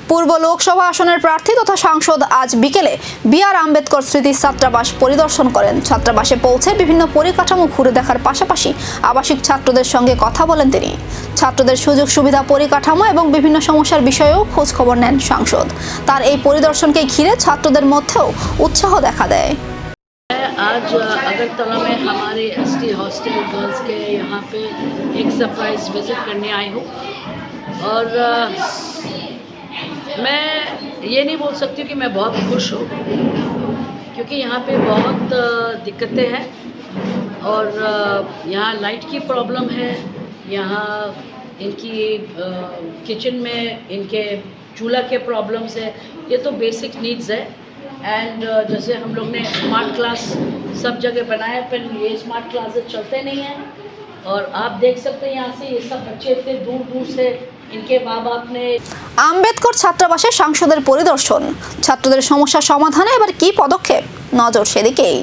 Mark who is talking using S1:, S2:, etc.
S1: পূর্ব লোকসভা আসনের প্রার্থী তথা সাংসদ আজ বিকেলে বি.আর. আম্বেদকর স্মৃতি ছাত্রাবাস পরিদর্শন করেন। ছাত্রাবাসে পৌঁছে বিভিন্ন পরিকাঠামো ঘুরে দেখার পাশাপাশি আবাসিক ছাত্রদের সঙ্গে কথা বলেন তিনি। ছাত্রদের সুযোগ সুবিধা, পরিকাঠামো এবং বিভিন্ন সমস্যার বিষয়েও খোঁজ খবর নেন সাংসদ। তার এই পরিদর্শনকে ঘিরে ছাত্রদের মধ্যেও উৎসাহ দেখা দেয়।
S2: आज अगरतला में हमारे एसटी हॉस्टल गर्ल्स के यहाँ पे एक सरप्राइज विज़िट करने आई हूँ और मैं ये नहीं बोल सकती कि मैं बहुत खुश हूँ, क्योंकि यहाँ पे बहुत दिक्कतें हैं और यहाँ लाइट की प्रॉब्लम है, यहाँ इनकी किचन में इनके चूल्हा के प्रॉब्लम्स है। ये तो बेसिक नीड्स है। एंड जैसे हम लोग ने स्मार्ट क्लास सब जगह बनाया, पर ये स्मार्ट क्लासेस चलते नहीं हैं और आप देख सकते हैं यहाँ से ये सब बच्चे इतने दूर दूर से इनके माँ बाप ने।
S1: আম্বেদকর ছাত্রাবাসে সাংসদের পরিদর্শন, ছাত্রদের সমস্যা সমাধানে এবার কি পদক্ষেপ, নজর সেদিকেই।